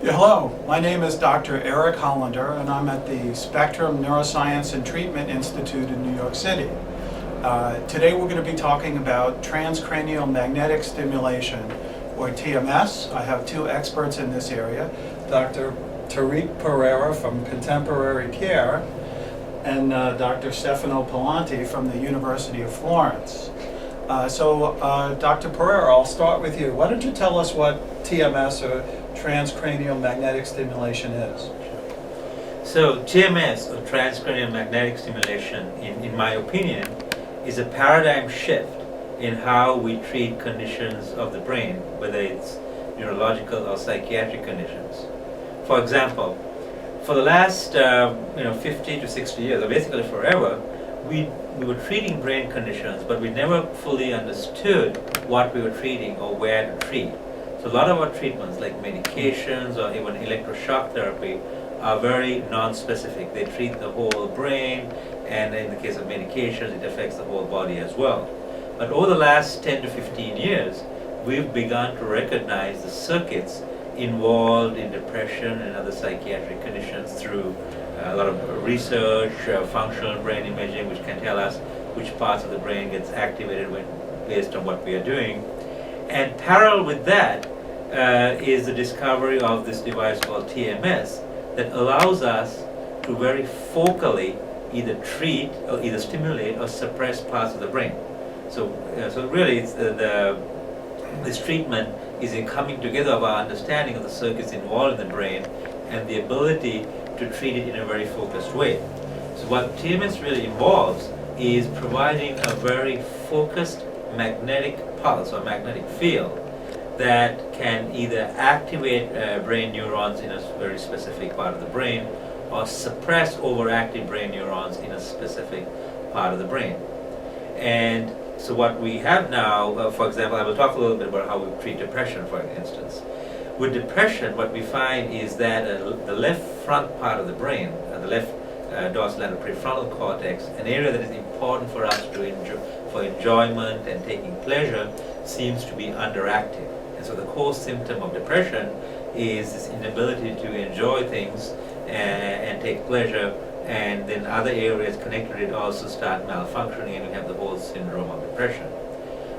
Yeah, hello, my name is Dr. Eric Hollander, and I'm at the Spectrum Neuroscience and Treatment Institute in New York City. Today we're going to be talking about transcranial magnetic stimulation, or TMS. I have two experts in this area, Dr. Tariq Pereira from Contemporary Care and Dr. Stefano Palanti from the University of Florence. Dr. Pereira, I'll start with you. Why don't you tell us what TMS, or transcranial magnetic stimulation, is? So TMS, or transcranial magnetic stimulation, in my opinion, is a paradigm shift in how we treat conditions of the brain, whether it's neurological or psychiatric conditions. For example, for the last 50 to 60 years, or basically forever, we were treating brain conditions, but we never fully understood what we were treating or where to treat. So a lot of our treatments, like medications or even electroshock therapy, are very non-specific. They treat the whole brain, and in the case of medications, it affects the whole body as well. But over the last 10 to 15 years, we've begun to recognize the circuits involved in depression and other psychiatric conditions through a lot of research, functional brain imaging, which can tell us which parts of the brain gets activated based on what we are doing. And parallel with that is the discovery of this device called TMS that allows us to very focally either treat or either stimulate or suppress parts of the brain. So really, it's this treatment is in coming together of our understanding of the circuits involved in the brain and the ability to treat it in a very focused way. So what TMS really involves is providing a very focused magnetic pulse or magnetic field that can either activate brain neurons in a very specific part of the brain or suppress overactive brain neurons in a specific part of the brain. And so what we have now, for example, I will talk a little bit about how we treat depression, for instance. With depression, what we find is that the left front part of the brain, the left dorsolateral prefrontal cortex, an area that is important for us for enjoyment and taking pleasure, seems to be underactive. And so the core symptom of depression is this inability to enjoy things and take pleasure, and then other areas connected to it also start malfunctioning, and we have the whole syndrome of depression.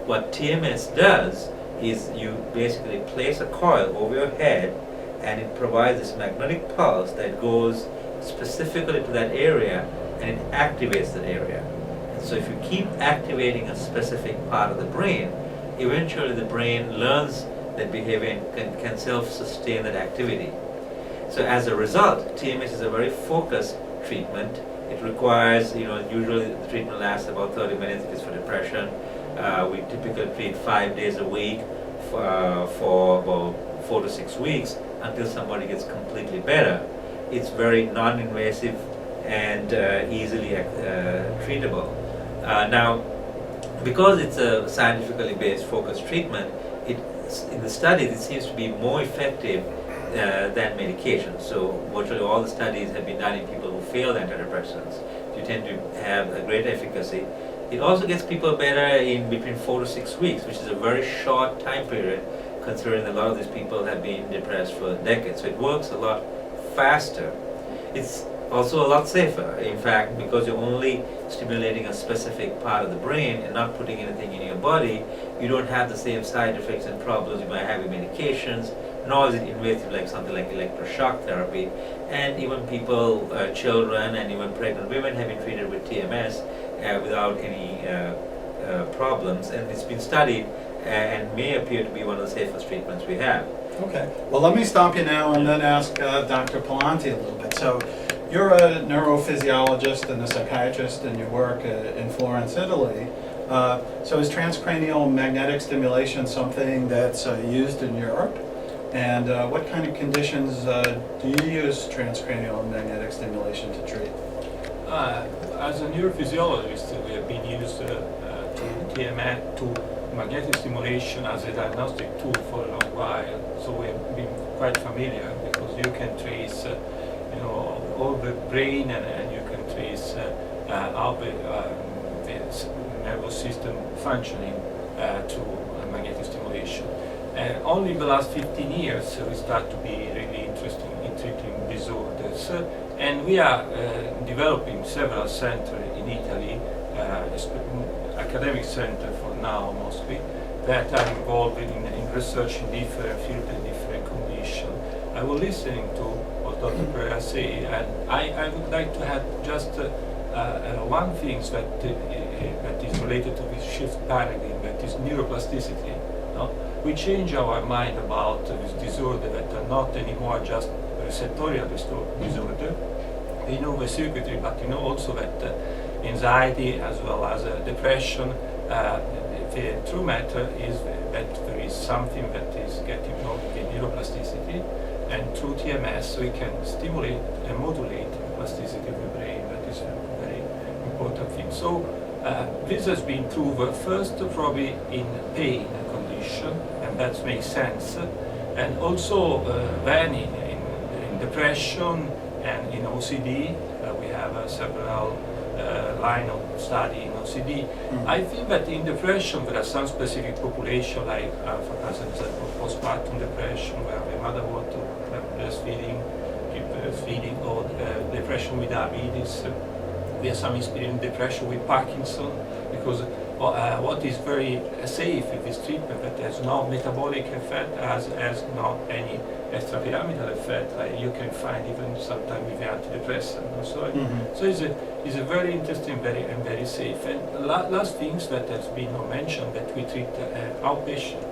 What TMS does is you basically place a coil over your head, and it provides this magnetic pulse that goes specifically to that area, and it activates that area. And so if you keep activating a specific part of the brain, eventually the brain learns that behavior and can self-sustain that activity. So as a result, TMS is a very focused treatment. It requires, usually the treatment lasts about 30 minutes if it's for depression. We typically treat 5 days a week for about 4 to 6 weeks until somebody gets completely better. It's very non-invasive and easily treatable. Now, because it's a scientifically based focused treatment, in the studies it seems to be more effective than medication. So virtually all the studies have been done in people who failed antidepressants. You tend to have a great efficacy. It also gets people better in between 4 to 6 weeks, which is a very short time period considering a lot of these people have been depressed for decades. So it works a lot faster. It's also a lot safer, in fact, because you're only stimulating a specific part of the brain and not putting anything in your body. You don't have the same side effects and problems you might have with medications, nor is it invasive like something like electroshock therapy. And even people, children and even pregnant women have been treated with TMS without any problems, and it's been studied and may appear to be one of the safest treatments we have. Okay, well, let me stop you now and then ask Dr. Palanti a little bit. So you're a neurophysiologist and a psychiatrist, and you work in Florence, Italy. So is transcranial magnetic stimulation something that's used in Europe? And what kind of conditions do you use transcranial magnetic stimulation to treat? As a neurophysiologist, we have been used to TMS, to magnetic stimulation as a diagnostic tool for a long while. So we have been quite familiar because you can trace, all the brain, and you can trace how the nervous system functioning to magnetic stimulation. Only in the last 15 years we start to be really interested in treating disorders, and we are developing several centers in Italy, academic centers for now mostly, that are involved in research in different fields and different conditions. I was listening to what Dr. Pereira say, and I would like to add just one thing that is related to this shift paradigm, that is neuroplasticity. No? We change our mind about this disorder that are not anymore just receptorial disorder. We know the circuitry, but we know also that anxiety as well as depression, the true matter is that there is something that is getting involved in neuroplasticity, and through TMS we can stimulate and modulate the plasticity of the brain. That is a very important thing. So this has been proven first probably in pain condition, and that makes sense, and also then in depression and in OCD. We have several line of study in OCD. I think that in depression there are some specific population, like for example postpartum depression, where the mother wants to have breastfeeding, or depression with diabetes. We have some experience in depression with Parkinson, because what is very safe in this treatment that has no metabolic effect, has not any extrapyramidal effect. You can find even sometimes with antidepressant. So it's a very interesting, very safe. And last things that has been mentioned, that we treat outpatient.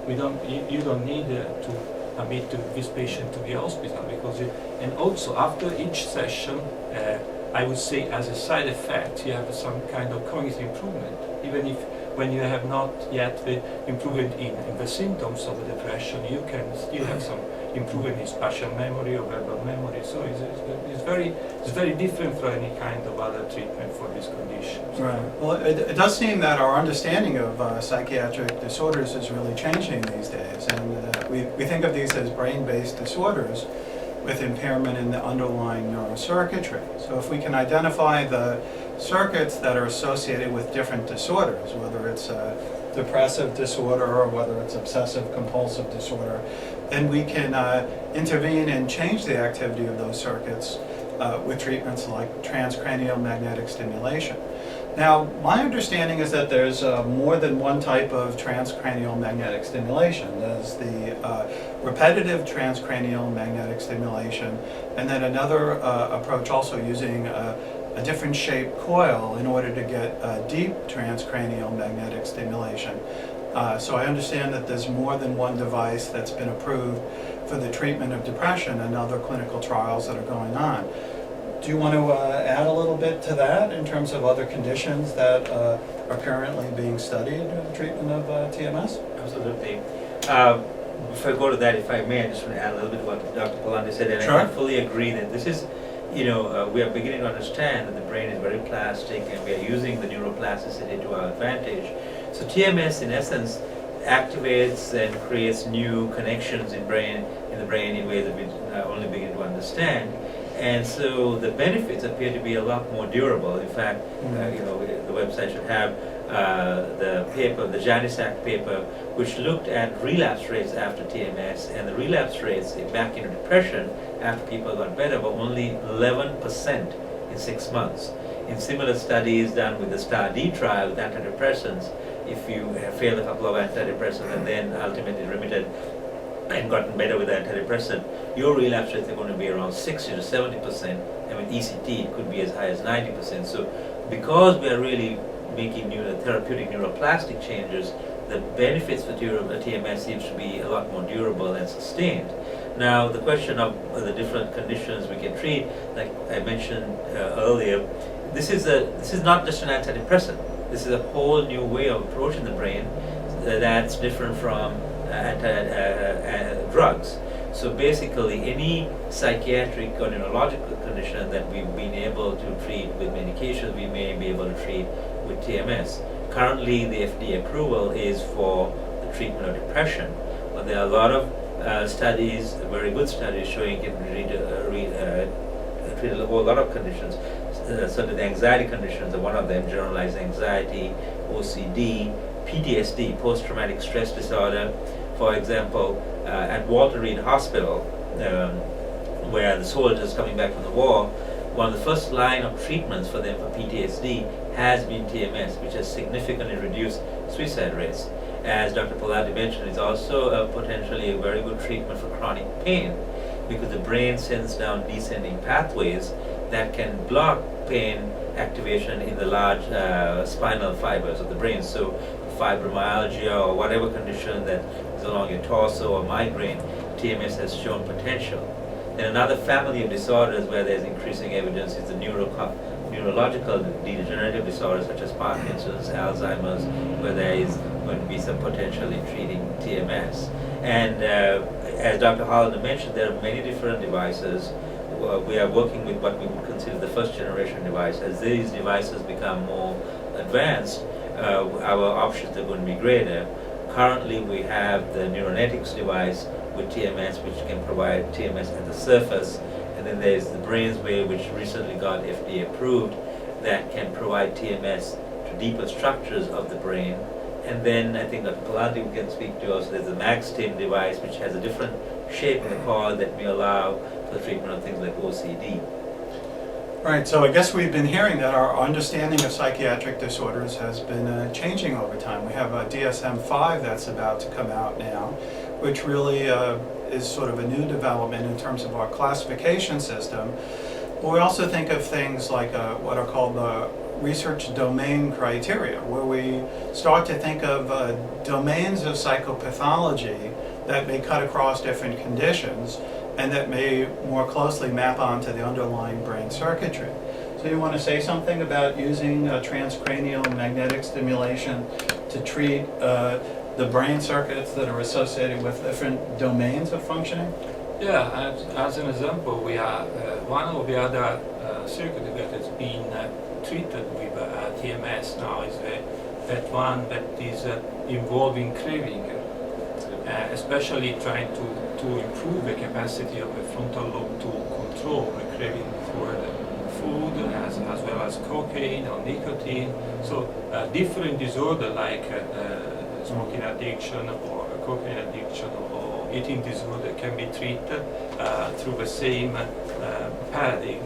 You don't need to admit this patient to the hospital, because and also after each session, I would say as a side effect, you have some kind of cognitive improvement, even if when you have not yet the improvement in the symptoms of the depression, you can still have some improvement in spatial memory or verbal memory. So it's very different from any kind of other treatment for these conditions. Right. Well, it does seem that our understanding of psychiatric disorders is really changing these days, and we think of these as brain-based disorders with impairment in the underlying neurocircuitry. So if we can identify the circuits that are associated with different disorders, whether it's a depressive disorder or whether it's obsessive compulsive disorder, then we can intervene and change the activity of those circuits with treatments like transcranial magnetic stimulation. Now, my understanding is that there's more than one type of transcranial magnetic stimulation. There's the repetitive transcranial magnetic stimulation, and then another approach also using a different shaped coil in order to get deep transcranial magnetic stimulation. So I understand that there's more than one device that's been approved for the treatment of depression and other clinical trials that are going on. Do you want to add a little bit to that in terms of other conditions that are currently being studied in the treatment of TMS? Absolutely. Before I go to that, if I may, I just want to add a little bit what Dr. Palandi said, and Sure. I fully agree that this is, we are beginning to understand that the brain is very plastic, and we are using the neuroplasticity to our advantage. So TMS, in essence, activates and creates new connections in the brain in ways that we only begin to understand. And so the benefits appear to be a lot more durable. In fact, the website should have the paper, the Janicek paper, which looked at relapse rates after TMS, and the relapse rates back into depression after people got better were only 11% in 6 months. In similar studies done with the STAR-D trial with antidepressants, if you have failed a couple of antidepressants and then ultimately remitted and gotten better with antidepressant, your relapse rates are going to be around 60 to 70%, and with ECT it could be as high as 90%. So because we are really making therapeutic neuroplastic changes, the benefits for TMS seems to be a lot more durable and sustained. Now, the question of the different conditions we can treat, like I mentioned earlier, this is not just an antidepressant. This is a whole new way of approaching the brain that's different from drugs. So basically, any psychiatric or neurological condition that we've been able to treat with medications, we may be able to treat with TMS. Currently, the FDA approval is for the treatment of depression, but there are a lot of studies, very good studies, showing it can treat a whole lot of conditions. Certainly, the anxiety conditions are one of them: generalized anxiety, OCD, PTSD, post-traumatic stress disorder, For example, at Walter Reed Hospital, where the soldiers coming back from the war, one of the first line of treatments for them for PTSD has been TMS, which has significantly reduced suicide rates. As Dr. Palati mentioned, it's also potentially a very good treatment for chronic pain, because the brain sends down descending pathways that can block pain activation in the large spinal fibers of the brain. So fibromyalgia or whatever condition that is along your torso or migraine, TMS has shown potential. And another family of disorders where there's increasing evidence is the neurological degenerative disorders such as Parkinson's, Alzheimer's, where there is going to be some potential in treating TMS. And as Dr. Hollander mentioned, there are many different devices. We are working with what we would consider the first generation device. As these devices become more advanced, our options are going to be greater. Currently, we have the Neuronetics device with TMS, which can provide TMS at the surface, and then there's the BrainsWave, which recently got FDA approved, that can provide TMS to deeper structures of the brain. And then I think Dr. Palati can speak to us. There's the MagStim device, which has a different shape in the cord that may allow for the treatment of things like OCD. Right, so I guess we've been hearing that our understanding of psychiatric disorders has been changing over time. We have a DSM-5 that's about to come out now, which really is sort of a new development in terms of our classification system. But we also think of things like what are called the research domain criteria, where we start to think of domains of psychopathology that may cut across different conditions and that may more closely map onto the underlying brain circuitry. So you want to say something about using transcranial magnetic stimulation to treat the brain circuits that are associated with different domains of functioning? Yeah, as an example, we are one of the other circuits that has been treated with TMS now is that one that is involving craving, especially trying to improve the capacity of the frontal lobe to control the craving for food as well as cocaine or nicotine. So different disorder like smoking addiction or cocaine addiction or eating disorder can be treated through the same paradigm,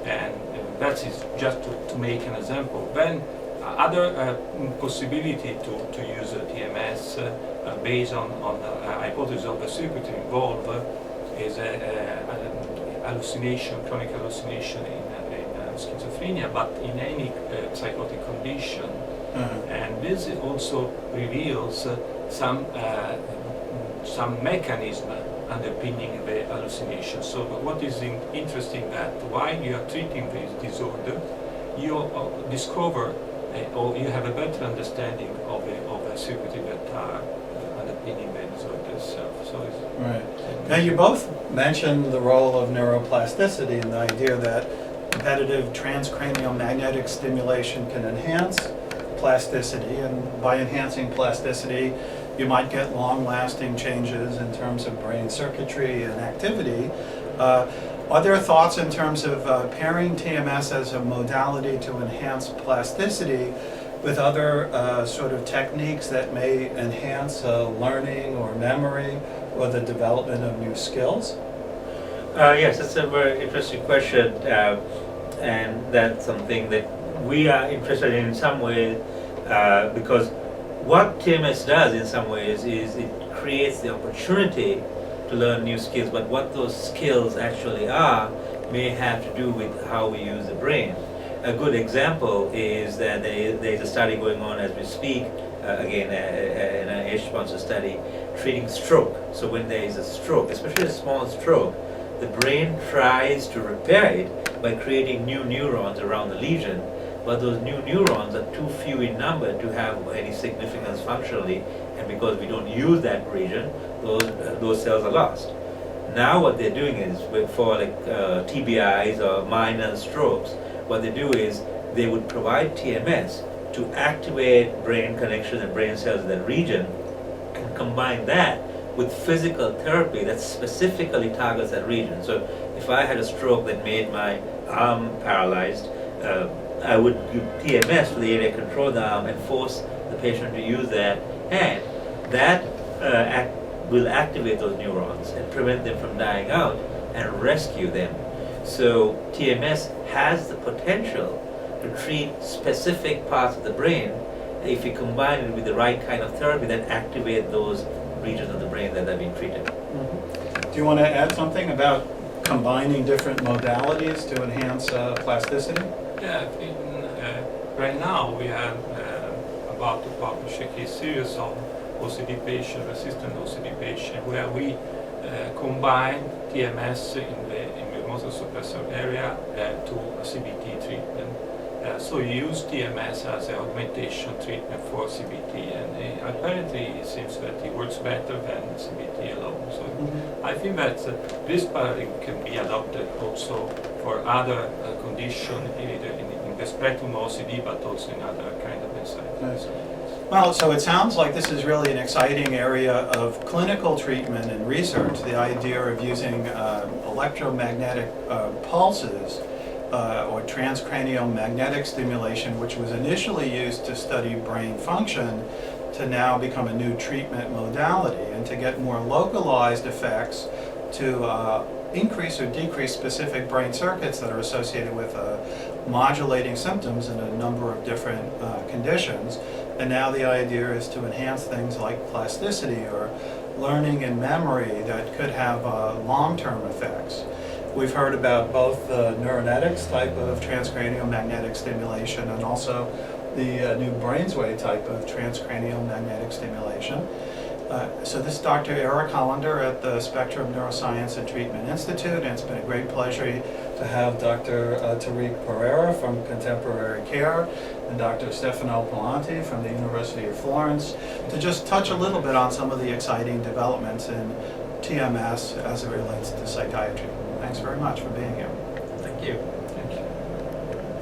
and that is just to make an example. Then other possibility to use TMS based on the hypothesis of the circuitry involved is hallucination, chronic hallucination in schizophrenia, but in any psychotic condition. And this also reveals some mechanism underpinning the hallucination. So what is interesting that while you are treating this disorder, you discover or you have a better understanding of the circuitry that are underpinning the disorder itself. So it's right. Now you both mentioned the role of neuroplasticity and the idea that repetitive transcranial magnetic stimulation can enhance plasticity, and by enhancing plasticity you might get long-lasting changes in terms of brain circuitry and activity. Are there thoughts in terms of pairing TMS as a modality to enhance plasticity with other sort of techniques that may enhance learning or memory or the development of new skills? Yes, that's a very interesting question, and that's something that we are interested in some way, because what TMS does in some ways is it creates the opportunity to learn new skills, but what those skills actually are may have to do with how we use the brain. A good example is that there's a study going on as we speak, again, an NIH-sponsored study, treating stroke. So when there is a stroke, especially a small stroke, the brain tries to repair it by creating new neurons around the lesion, but those new neurons are too few in number to have any significance functionally, and because we don't use that region, those cells are lost. Now what they're doing is, for like TBIs or minor strokes, what they do is they would provide TMS to activate brain connections and brain cells in that region, and combine that with physical therapy that specifically targets that region. So if I had a stroke that made my arm paralyzed, I would give TMS for the area control the arm and force the patient to use that hand. That will activate those neurons and prevent them from dying out and rescue them. So TMS has the potential to treat specific parts of the brain if you combine it with the right kind of therapy that activate those regions of the brain that have been treated. Do you want to add something about combining different modalities to enhance plasticity? Yeah, right now we are about to publish a case series of OCD patient, resistant OCD patient, where we combine TMS in the motor suppressor area to a CBT treatment. So you use TMS as an augmentation treatment for CBT, and apparently it seems that it works better than CBT alone. So I think that this paradigm can be adopted also for other conditions, either in the spectrum of OCD, but also in other kind of insights. Nice. Well, so it sounds like this is really an exciting area of clinical treatment and research, the idea of using electromagnetic pulses or transcranial magnetic stimulation, which was initially used to study brain function, to now become a new treatment modality, and to get more localized effects to increase or decrease specific brain circuits that are associated with modulating symptoms in a number of different conditions. And now the idea is to enhance things like plasticity or learning and memory that could have long-term effects. We've heard about both the neuronetics type of transcranial magnetic stimulation and also the new brainswave type of transcranial magnetic stimulation. So this is Dr. Eric Hollander at the Spectrum Neuroscience and Treatment Institute, and it's been a great pleasure to have Dr. Tariq Pereira from Contemporary Care and Dr. Stefano Pallanti from the University of Florence to just touch a little bit on some of the exciting developments in TMS as it relates to psychiatry. Thanks very much for being here. Thank you.